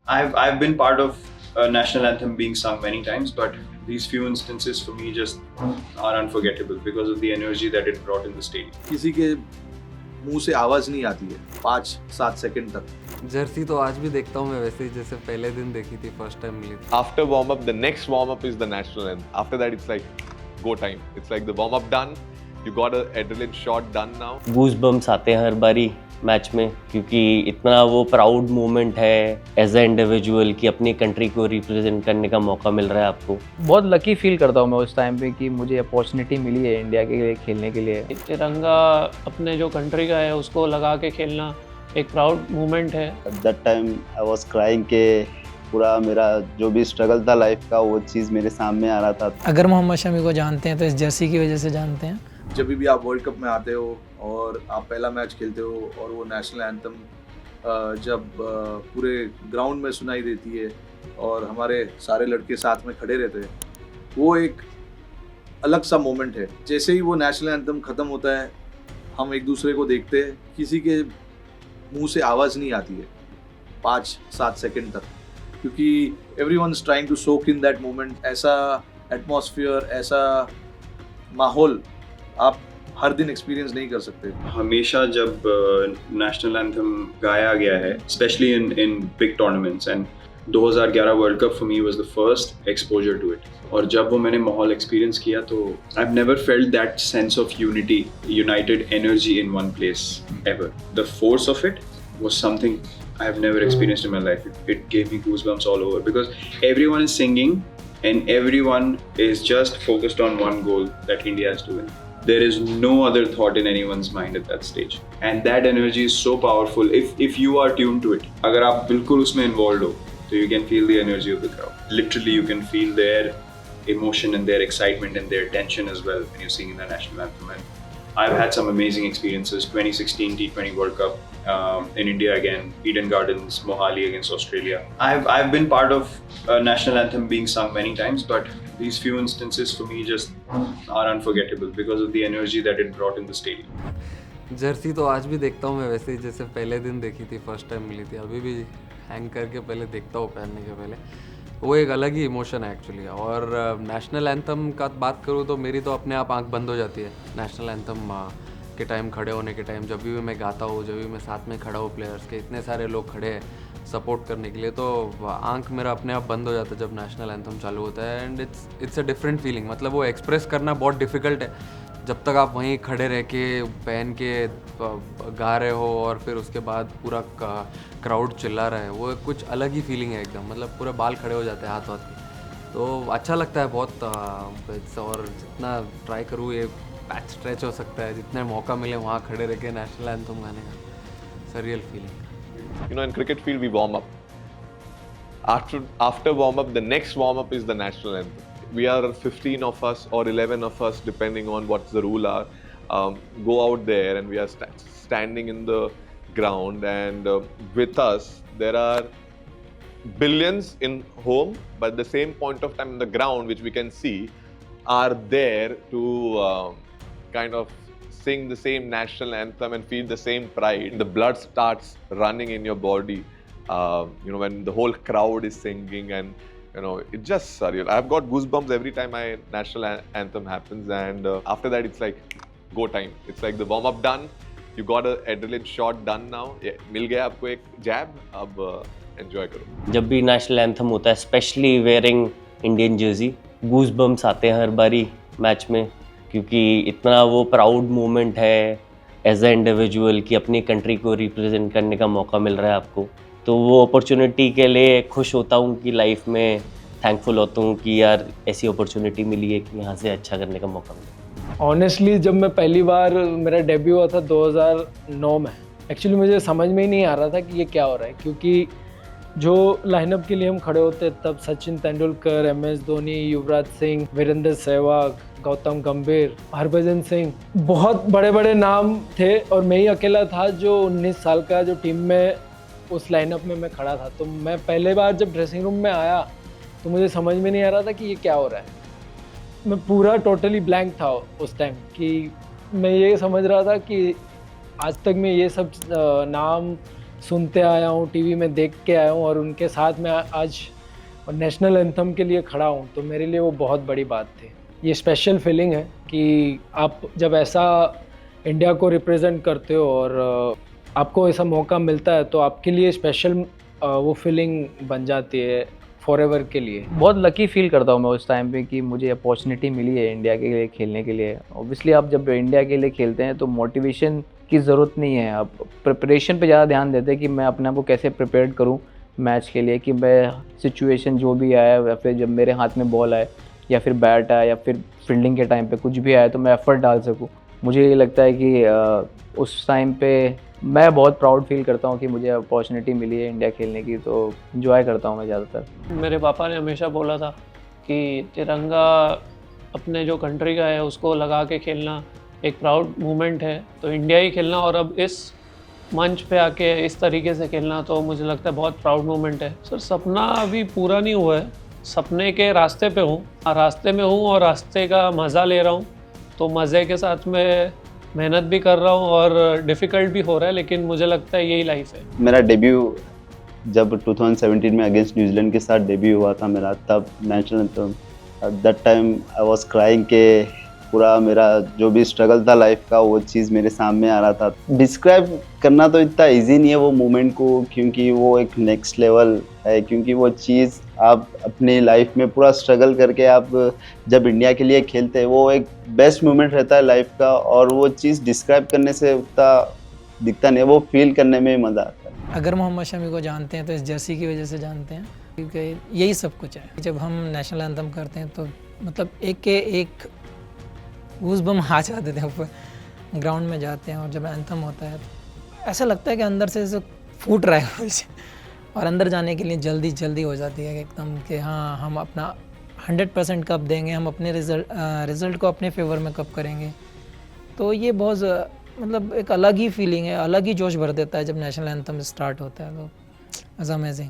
I've been part of a national anthem being sung many times, but these few instances for me just are unforgettable because of the energy that it brought in the stadium. किसी के मुंह से आवाज नहीं आती है 5-7 second तक। Jersey तो आज भी देखता हूँ मैं वैसे ही जैसे पहले दिन देखी थी, फर्स्ट टाइम मिली थी। After warm up, the next warm up is the national anthem. After that, it's like go time. It's like the warm up done. You got an adrenaline shot done now. Goose bumps आते हैं हर बारी match में, क्योंकि इतना वो proud moment है as a individual कि अपनी कंट्री को रिप्रेजेंट करने का मौका मिल रहा है आपको। बहुत लकी फील करता हूँ मैं उस टाइम पे कि मुझे अपॉर्चुनिटी मिली है इंडिया के लिए खेलने के लिए। तिरंगा अपने जो कंट्री का है उसको लगा के खेलना एक प्राउड मोमेंट है। At that time I was crying के पूरा मेरा जो भी स्ट्रगल था लाइफ का वो चीज़ मेरे सामने आ रहा था। अगर मोहम्मद शमी को जानते हैं तो इस जर्सी की वजह से जानते हैं। जब भी आप वर्ल्ड कप में आते हो और आप पहला मैच खेलते हो और वो नेशनल एंथम जब पूरे ग्राउंड में सुनाई देती है और हमारे सारे लड़के साथ में खड़े रहते हैं, वो एक अलग सा मोमेंट है। जैसे ही वो नेशनल एंथम ख़त्म होता है हम एक दूसरे को देखते हैं, किसी के मुंह से आवाज़ नहीं आती है 5-7 सेकंड तक, क्योंकि everyone is trying to soak in that moment. ऐसा एटमॉस्फेयर, ऐसा माहौल आप हर दिन एक्सपीरियंस नहीं कर सकते। हमेशा जब नेशनल एंथम गाया गया है, specially in big tournaments, and 2011 world cup for me was the first exposure to it. और जब वो मैंने माहौल एक्सपीरियंस किया तो I have never felt that sense of unity, united energy in one place ever. The force of it was something I have never experienced in my life. It gave me goosebumps all over because everyone is singing and everyone is just focused on one goal, that India is to win. There is no other thought in anyone's mind at that stage, and that energy is so powerful. If you are tuned to it, अगर आप बिल्कुल उसमें involved हो, so you can feel the energy of the crowd. Literally, you can feel their emotion and their excitement and their tension as well when you're singing the national anthem. And I've had some amazing experiences. 2016 T20 World Cup in India again, Eden Gardens, Mohali against Australia. I've been part of a national anthem being sung many times, but these few instances for me just are unforgettable because of the energy that it brought in the stadium. Jersey तो आज भी देखता हूँ मैं वैसे ही जैसे पहले दिन देखी थी, फर्स्ट टाइम मिली थी। अभी भी हैंग करके पहले देखता हूँ पहनने के पहले। वो एक अलग ही इमोशन है एक्चुअली। और नेशनल एंथम का बात करूँ तो मेरी तो अपने आप आंख बंद हो जाती है नेशनल एंथम के टाइम, खड़े होने के टाइम। जब भी मैं गाता हूँ, जब भी मैं साथ में खड़ा हूँ प्लेयर्स के, इतने सारे लोग खड़े हैं सपोर्ट करने के लिए, तो आंख मेरा अपने आप बंद हो जाता है जब नेशनल एंथम चालू होता है। And it's a different feeling. मतलब वो एक्सप्रेस करना बहुत डिफ़िकल्ट है जब तक आप वहीं खड़े रह के पहन के गा रहे हो और फिर उसके बाद पूरा क्राउड चिल्ला रहा है। वो कुछ अलग ही फीलिंग है एकदम। मतलब पूरे बाल खड़े हो जाते हैं हाथ वाथ के, तो अच्छा लगता है बहुत। और जितना ट्राई करूँ ये पैच स्ट्रेच हो सकता है, जितने मौका मिले वहाँ खड़े रह के नेशनल एंथम गाने का, it's a real feeling. You know, in cricket field, we warm up. After warm up, the next warm up is the national anthem. We are 15 of us or 11 of us, depending on what the rule are, go out there and we are standing in the ground, and with us there are billions in home, but at the same point of time in the ground, which we can see, are there to kind of sing the same national anthem and feel the same pride. The blood starts running in your body, you know, when the whole crowd is singing, and you know, it's just surreal. I've got goosebumps every time my national anthem happens, and after that it's like go time. It's like the warm up done. You got an adrenaline shot done now. Yeah, मिल गया आपको एक जैब, अब enjoy करो। जब भी national anthem होता है, specially wearing Indian jersey, goose bumps आते हैं हर बारी मैच में, क्योंकि इतना वो प्राउड मोमेंट है एज ए इंडिविजुअल कि अपनी कंट्री को रिप्रेजेंट करने का मौका मिल रहा है आपको। तो वो अपॉर्चुनिटी के लिए खुश होता हूँ कि लाइफ में थैंकफुल होता हूँ कि यार ऐसी अपॉर्चुनिटी मिली है कि यहाँ से अच्छा करने का मौका मिला। ऑनेस्टली जब मैं पहली बार मेरा डेब्यू हुआ था 2009 में, एक्चुअली मुझे समझ में ही नहीं आ रहा था कि ये क्या हो रहा है, क्योंकि जो लाइनअप के लिए हम खड़े होते तब सचिन तेंदुलकर, MS धोनी, युवराज सिंह, वीरेंद्र सहवाग, गौतम गंभीर, हरभजन सिंह, बहुत बड़े बड़े नाम थे और मैं ही अकेला था जो 19 साल का जो टीम में उस लाइनअप में मैं खड़ा था। तो मैं पहले बार जब ड्रेसिंग रूम में आया तो मुझे समझ में नहीं आ रहा था कि ये क्या हो रहा है। मैं पूरा टोटली ब्लैंक था उस टाइम, कि मैं ये समझ रहा था कि आज तक मैं ये सब नाम सुनते आया हूँ, टीवी में देख के आया हूँ और उनके साथ मैं आज नेशनल एंथम के लिए खड़ा हूँ, तो मेरे लिए वो बहुत बड़ी बात थी। ये स्पेशल फीलिंग है कि आप जब ऐसा इंडिया को रिप्रेजेंट करते हो और आपको ऐसा मौका मिलता है तो आपके लिए स्पेशल वो फीलिंग बन जाती है फॉरएवर के लिए। बहुत लकी फील करता हूँ मैं उस टाइम पे कि मुझे अपॉर्चुनिटी मिली है इंडिया के लिए खेलने के लिए। ऑब्वियसली आप जब इंडिया के लिए खेलते हैं तो मोटिवेशन की ज़रूरत नहीं है, आप प्रिपरेशन पे ज़्यादा ध्यान देते हैं कि मैं अपने आप को कैसे प्रिपेयर करूँ मैच के लिए, कि मैं सिचुएशन जो भी आया या फिर जब मेरे हाथ में बॉल आए या फिर बैट आया या फिर फील्डिंग के टाइम पे कुछ भी आया तो मैं एफ़र्ट डाल सकूँ। मुझे ये लगता है कि उस टाइम पे मैं बहुत प्राउड फील करता हूँ कि मुझे अपॉर्चुनिटी मिली है इंडिया खेलने की, तो इंजॉय करता हूँ मैं ज़्यादातर। मेरे पापा ने हमेशा बोला था कि तिरंगा अपने जो कंट्री का है उसको लगा के खेलना एक प्राउड मोमेंट है, तो इंडिया ही खेलना और अब इस मंच पे आके इस तरीके से खेलना तो मुझे लगता है बहुत प्राउड मोमेंट है। सर सपना अभी पूरा नहीं हुआ है, सपने के रास्ते पे हूँ, रास्ते में हूँ और रास्ते का मज़ा ले रहा हूँ, तो मज़े के साथ में मेहनत भी कर रहा हूँ और डिफ़िकल्ट भी हो रहा है, लेकिन मुझे लगता है यही लाइफ है। मेरा डेब्यू जब 2017 में अगेंस्ट न्यूजीलैंड के साथ डेब्यू हुआ था मेरा, तब national anthem, at that time I was crying के पूरा मेरा जो भी स्ट्रगल था लाइफ का वो चीज़ मेरे सामने आ रहा था। डिस्क्राइब करना तो इतना इजी नहीं है वो मोमेंट को, क्योंकि वो एक नेक्स्ट लेवल है, क्योंकि वो चीज़ आप अपनी लाइफ में पूरा स्ट्रगल करके आप जब इंडिया के लिए खेलते हैं वो एक बेस्ट मोमेंट रहता है लाइफ का, और वो चीज़ डिस्क्राइब करने से उतना दिखता नहीं है, वो फील करने में मज़ा आता है। अगर मोहम्मद शमी को जानते हैं तो इस जर्सी की वजह से जानते हैं, क्योंकि यही सब कुछ है। जब हम नेशनल एंथम करते हैं तो मतलब एक के एक गूज़बम्स आ जाते थे ऊपर, ग्राउंड में जाते हैं और जब एंथम होता है तो ऐसा लगता है कि अंदर से ऐसे फूट रहा है कुछ, और अंदर जाने के लिए जल्दी हो जाती है एकदम कि हाँ हम अपना 100% कब देंगे, हम अपने रिज़ल्ट को अपने फेवर में कब करेंगे। तो ये बहुत मतलब एक अलग ही फीलिंग है, अलग ही जोश भर देता है जब नेशनल एंथम स्टार्ट होता है, तो इट्स अमेजिंग।